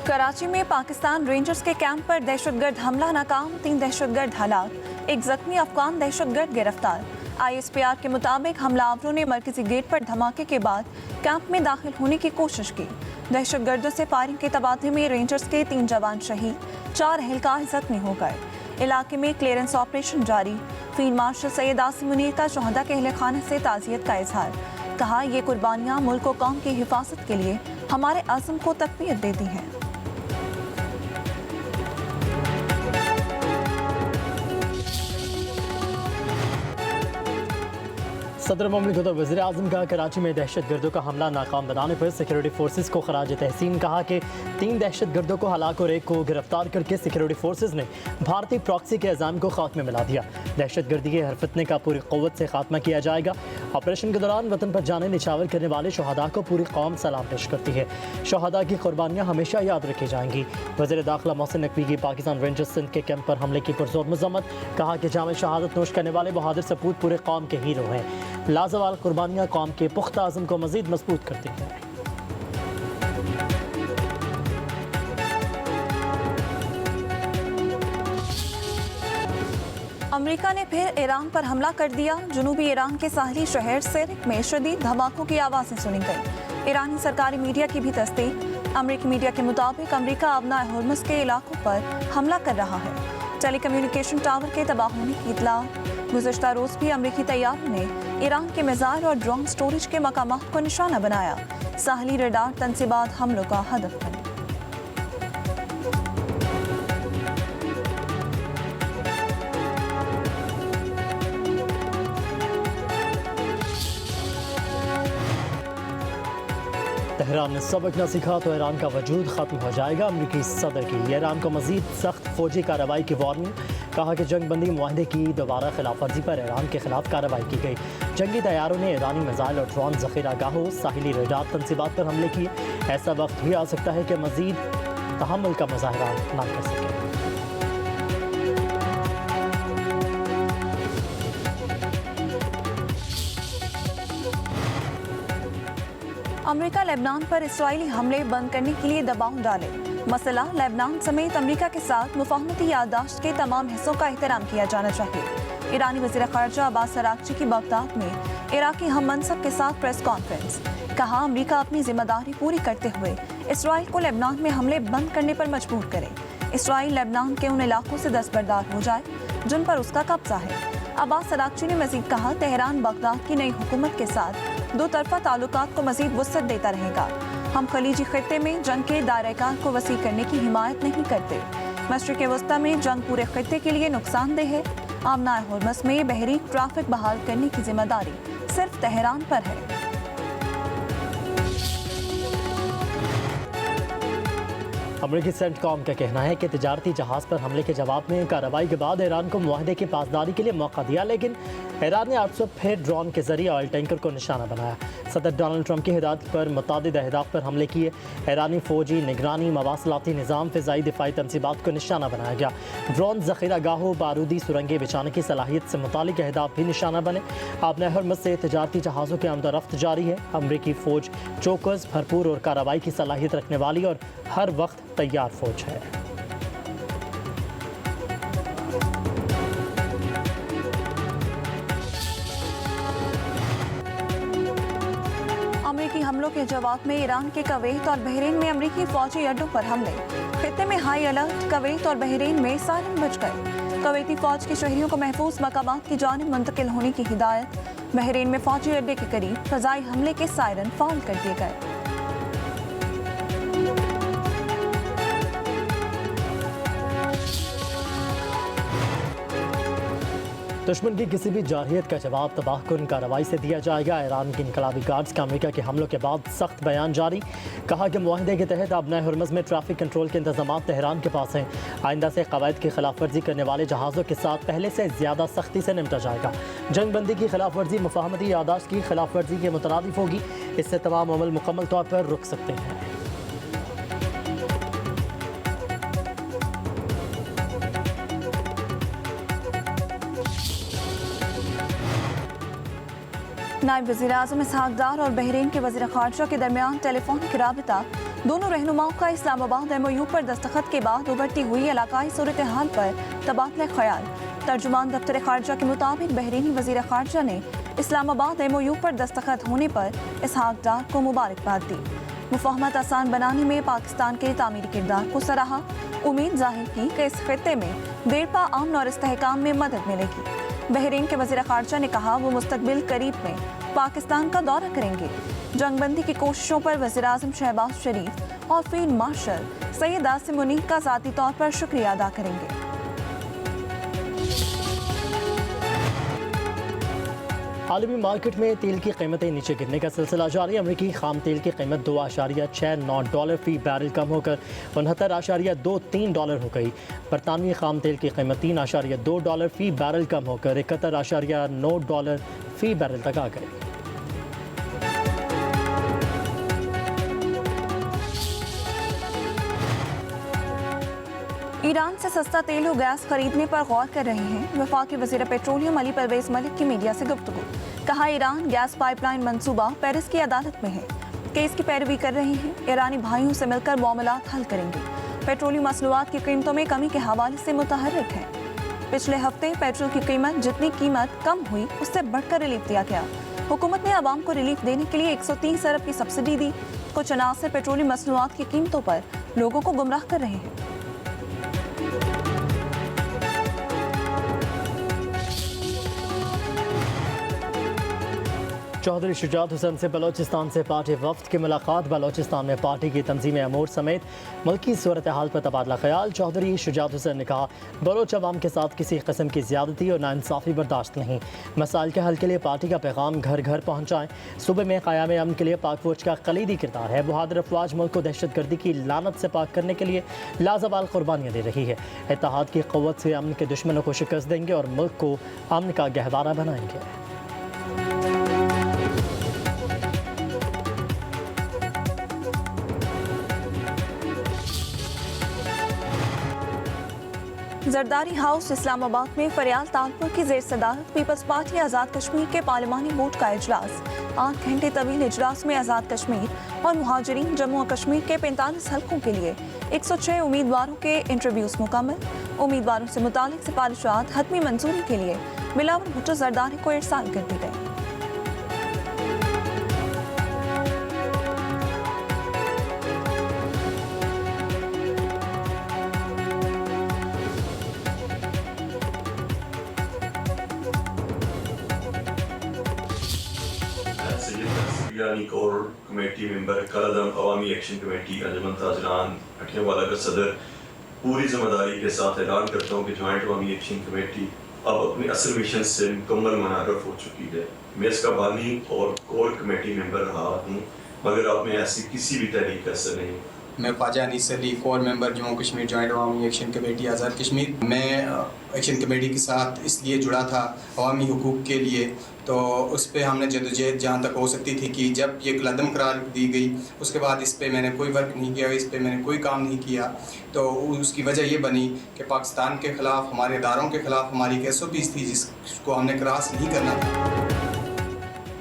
कराची में पाकिस्तान रेंजर्स के कैंप पर दहशतगर्द हमला नाकाम, 3 दहशतगर्द हलाक, एक जख्मी अफगान दहशतगर्द गिरफ्तार। ISPR के मुताबिक हमलावरों ने मरकजी गेट पर धमाके के बाद कैंप में दाखिल होने की कोशिश की। दहशतगर्दों से फायरिंग के तबादले में रेंजर्स के 3 जवान शहीद, 4 एहलकार जख्मी हो गए। इलाके में क्लियरेंस ऑपरेशन जारी। फील्ड मार्शल सैयद आसिम मुनीर का शोहदा के अहल खाने से ताज़ियत का इजहार। कहा, ये कुर्बानियाँ मुल्क और कौम की हिफाजत के लिए हमारे अज़्म को तक़वियत देती हैं। सदर ममलिकत और वज़ीर आज़म का कराची में दहशतगर्दों का हमला नाकाम बनाने पर सिक्योरिटी फोर्सेस को खराज तहसीन। कहा कि 3 दहशतगर्दों को हलाक और 1 को गिरफ्तार करके सिक्योरिटी फोर्सेस ने भारतीय प्रॉक्सी के इल्ज़ाम को खात्मे में ला दिया। दहशतगर्दी के हरफतने का पूरी क़ुव्वत से खात्मा किया जाएगा। ऑपरेशन के दौरान वतन पर जाने निछावर करने वाले शहादा को पूरी कौम सलाम पेश करती है। शहादा की कुर्बानियाँ हमेशा याद रखी जाएंगी। वज़ीर दाखिला मोहसिन नकवी की पाकिस्तान रेंजर्स सिंध के कैंप पर हमले की पुरजोर मज़म्मत। कहा कि जाम शहादत नोश करने वाले बहादुर सपूत पूरे कौम के हीरो हैं। लाजवाल कुर्बानियाँ कौम के पुख्ता आज़म को मज़ीद मजबूत करती हैं। अमेरिका ने फिर ईरान पर हमला कर दिया। जनूबी ईरान के साहली शहर सिरिक में शदीद धमाकों की आवाज़ें सुनी गई। ईरानी सरकारी मीडिया की भी तस्दीक। अमेरिकी मीडिया के मुताबिक अमेरिका अबना हुर्मुज़ के इलाकों पर हमला कर रहा है। टेलीकम्युनिकेशन टावर के तबाह होने की इत्तला। गुज़श्ता रोज़ भी अमेरिकी तैयारों ने ईरान के मिज़ाइल और ड्रोन स्टोरेज के मकामात को निशाना बनाया। साहली रडार तनसीबात हमलों का हदफ बने। तेहरान ने सबक न सीखा तो ईरान का वजूद ख़त्म हो जाएगा। अमरीकी सदर की ईरान को मज़ीद सख्त फौजी कार्रवाई की वार्निंग। कहा कि जंग बंदी मुआहदे की दोबारा खिलाफ वर्जी पर ईरान के खिलाफ कार्रवाई की गई। जंगी तैयारों ने ईरानी मिसाइल और ड्रोन ज़ख़ीरा गाहों, साहिली रडार तनसीबात पर हमले किए। ऐसा वक्त भी आ सकता है कि मज़ीद तहम्मुल का मुज़ाहरा न कर सके। अमेरिका लेबनान पर इसराइली हमले बंद करने के लिए दबाव डाले। मसला लेबनान समेत अमेरिका के साथ मुफाहमती याददाश्त के तमाम हिस्सों का एहतराम किया जाना चाहिए। ईरानी वज़ीर ख़ारजा अब्बास अराग़ची की बगदाद में इराकी हम मनसब के साथ प्रेस कॉन्फ्रेंस। कहा, अमेरिका अपनी जिम्मेदारी पूरी करते हुए इसराइल को लेबनान में हमले बंद करने पर मजबूर करे। इसराइल लेबनान के उन इलाकों से दस्तबरदार हो जाए जिन पर उसका कब्जा है। अब्बास अराग़ची ने मज़ीद कहा, तेहरान बगदाद की नई हुकूमत के साथ 2 तरफ़ा ताल्लुकात को मज़ीद वुसअत देता रहेगा। हम खलीजी खित्ते में जंग के दायरे-कार को वसी करने की हिमायत नहीं करते। मशरिक़ वस्ता में जंग पूरे खित्ते के लिए नुकसानदेह है। आमना हुर्मुज़ में बहरी ट्रैफिक बहाल करने की जिम्मेदारी सिर्फ तेहरान पर है। अमरीकी सेंटकॉम का कहना है कि तिजारती जहाज़ पर हमले के जवाब में कार्रवाई के बाद ईरान को मुआहदे की पासदारी के लिए मौका दिया, लेकिन ईरान ने 800 फिर ड्रोन के जरिए ऑयल टैंकर को निशाना बनाया। सदर डोनाल्ड ट्रंप की हिदायत पर मुतादिद अहदाफ पर हमले किए। ईरानी फौजी निगरानी, मवासलाती निज़ाम, फ़िज़ाई दिफाई तनसीबात को निशाना बनाया गया। ड्रोन ज़ख़ीरा गाहों, बारूदी सुरंगें बिछाने की सलाहियत से मुतालिक अहदाफ भी निशाना बने। आबना हुर्मुज़ से तिजारती जहाज़ों की आमदोरफ्त जारी है। अमरीकी फ़ौज चौकस, भरपूर और कार्रवाई की सलाहियत रखने वाली और हर वक्त तैयार फ़ौज है। अमेरिकी हमलों के जवाब में ईरान के कवैत और बहरीन में अमेरिकी फौजी अड्डों पर हमले। खित्ते में हाई अलर्ट। कवैत और बहरीन में सायरन बज गए। कवैती फौज के शहरियों को महफूज मकामात की जानिब मुंतकिल होने की हिदायत। बहरीन में फौजी अड्डे के करीब फ़ज़ाई हमले के सायरन फाउल कर दिए गए। दुश्मन की किसी भी जारहियत का जवाब तबाहकुन कार्रवाई से दिया जाएगा। ईरान के इनकलाबी गार्ड्स का अमेरिका के हमलों के बाद सख्त बयान जारी। कहा कि मुआहदे के तहत आबना हुर्मुज़ में ट्रैफिक कंट्रोल के इंतजाम तेहरान के पास हैं। आइंदा से कवायद की खिलाफ वर्जी करने वाले जहाज़ों के साथ पहले से ज़्यादा सख्ती से निपटा जाएगा। जंग बंदी की खिलाफ वर्जी मुफाहमती यादाश्त की खिलाफ वर्जी के मुतरादिफ होगी। इससे तमाम अमल मुकम्मल तौर पर रुक सकते हैं। नायब वज़ीर आज़म इसहाक़ डार और बहरीन के वज़ीर ख़ारजा के दरमियान टेलीफोनिक राबिता दोनों रहनुमाओं का इस्लामाबाद MOU पर दस्तखत के बाद उभरती हुई इलाकाई सूरत हाल पर तबादला ख्याल। तर्जुमान दफ्तर खारजा के मुताबिक बहरीनी वजीर खारजा ने इस्लामाबाद MOU पर दस्तखत होने पर इसहाक डार को मुबारकबाद दी। मुफाहमत आसान बनाने में पाकिस्तान के तामीरी किरदार को सराहा। उम्मीद जाहिर की कि इस खित्ते में देरपा अमन और इस्तेहकाम में मदद मिलेगी। बहरीन के वजीर खारजा ने कहा वो मुस्तकबिल करीब में पाकिस्तान का दौरा करेंगे। जंगबंदी की कोशिशों पर वज़ीर-ए-आज़म शहबाज शरीफ और फील्ड मार्शल सैयद आसिम मुनीर का ज़ाती तौर पर शुक्रिया अदा करेंगे। आलमी मार्केट में तेल की कीमतें नीचे गिरने का सिलसिला जारी। अमरीकी खाम तेल की कीमत $2.69 फी बैरल कम होकर $69.23 हो गई। बरतानवी खाम तेल की कीमत $3.2 फी बैरल कम होकर $71.9 फी बैरल तक आ गई। ईरान से सस्ता तेल और गैस खरीदने पर गौर कर रहे हैं। वफाकी वज़ीर पेट्रोलियम अली परवेज मलिक की मीडिया से गुफ्तगू। कहा ईरान गैस पाइपलाइन मंसूबा पेरिस की अदालत में है, केस की पैरवी कर रहे हैं। ईरानी भाइयों से मिलकर मामलात हल करेंगे। पेट्रोलियम मसनूआत की कीमतों में कमी के हवाले से मुतहर्रिक है। पिछले हफ्ते पेट्रोल की कीमत जितनी कीमत कम हुई उससे बढ़कर रिलीफ दिया गया। हुकूमत ने आवाम को रिलीफ देने के लिए 130 अरब की सब्सिडी दी। कुछ अनासर पेट्रोलियम मसनूआत की कीमतों पर लोगों को गुमराह कर रहे हैं। चौधरी शुजात हुसैन से बलोचिस्तान से पार्टी वफ्द की मुलाकात। बलोचिस्तान में पार्टी की तंजीम अमूर समेत मुल्की सूरत हाल पर तबादला ख्याल। चौधरी शुजात हुसैन ने कहा बलोच अवाम के साथ किसी किस्म की ज्यादती और नाइंसाफ़ी बर्दाश्त नहीं। मसाइल के हल के लिए पार्टी का पैगाम घर घर पहुँचाएँ। सूबे में क़याम अमन के लिए पाक फौज का कलीदी किरदार है। बहादुर अफवाज मुल्क को दहशत गर्दी की लानत से पाक करने के लिए लाजवाल कुर्बानियाँ दे रही है। इत्तेहाद की क़ुव्वत से अमन के दुश्मनों को शिकस्त देंगे और मुल्क को अमन का गहवारा बनाएंगे। जरदारी हाउस इस्लामाबाद में फरियाल तालपुर की जेर सदारत पीपल्स पार्टी आज़ाद कश्मीर के पार्लिमानी बोर्ड का इजलास। 8 घंटे तवील इजलास में आज़ाद कश्मीर और मुहाजिरीन जम्मू और कश्मीर के 45 हल्कों के लिए 106 उम्मीदवारों के इंटरव्यूज मुकम्मल। उम्मीदवारों से मुतालिक सिफारिशात हतमी मंजूरी के लिए बिलावल भुट्टो जरदारी को इरसाल कर दी गई। कोर कमेटी मेंबर कलदम अवामी एक्शन कमेटी अंजुमन ताजरान अठियावाला का सदर पूरी जिम्मेदारी के साथ ऐलान करता हूँ कि जॉइंट अवामी एक्शन कमेटी अब अपने असल मिशन से मुकम्मल मुनारफ हो चुकी है। मैं इसका बानी और कोर कमेटी मेंबर रहा हूँ, मगर अब मैं ऐसी किसी भी तहरीक का असर नहीं। मैं Khwaja Anis Ali core member Jammu Kashmir joint Awami action committee Azad Kashmir. मैं एक्शन कमेटी के साथ इसलिए जुड़ा था अवामी हुकूक़ के लिए, तो उस पर हमने जदोजहद जहाँ तक हो सकती थी कि जब ये कदम करार दी गई उसके बाद इस पर मैंने कोई वर्क नहीं किया, इस पर मैंने कोई काम नहीं किया। तो उसकी वजह ये बनी कि पाकिस्तान के ख़िलाफ़, हमारे इदारों के ख़िलाफ़ हमारी एक SOPs थी जिसको हमने क्रॉस नहीं करना था।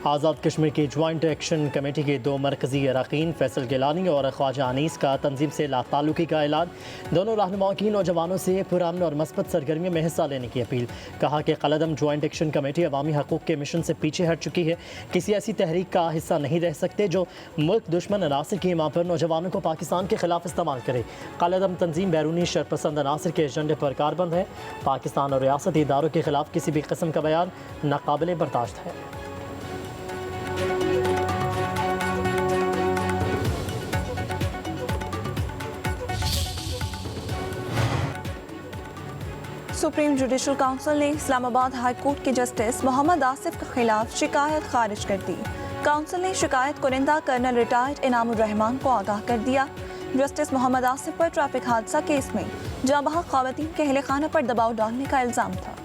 आज़ाद कश्मीर की जॉइंट एक्शन कमेटी के 2 मरकज़ी अरकान फैसल गिलानी और ख्वाजा अनीस का तंजीम से लाताल्लुकी का ऐलान। दोनों रहनुमाओं की नौजवानों से पुरान और मस्बत सरगर्मियों में हिस्सा लेने की अपील। कहा कि कलदम जॉइंट एक्शन कमेटी अवामी हकूक़ के मिशन से पीछे हट चुकी है। किसी ऐसी तहरीक का हिस्सा नहीं रह सकते जो मुल्क दुश्मन अनासर की हिमा पर नौजवानों को पाकिस्तान के खिलाफ इस्तेमाल करे। कलदम तंजीम बैरूनी शरपसंद अनासर के एजेंडे पर कारबंद है। पाकिस्तान और रियासती इदारों के खिलाफ किसी भी किस्म का बयान नाकाबिले बर्दाश्त है। सुप्रीम जुडिशल काउंसिल ने इस्लामाबाद हाई कोर्ट के जस्टिस मोहम्मद आसिफ के खिलाफ शिकायत खारिज कर दी। काउंसिल ने शिकायत कुरिंदा कर्नल रिटायर्ड इनामुर रहमान को आगाह कर दिया। जस्टिस मोहम्मद आसिफ पर ट्रैफिक हादसा केस में जांबाहा ख़वातीन के अहले खाना पर दबाव डालने का इल्ज़ाम था।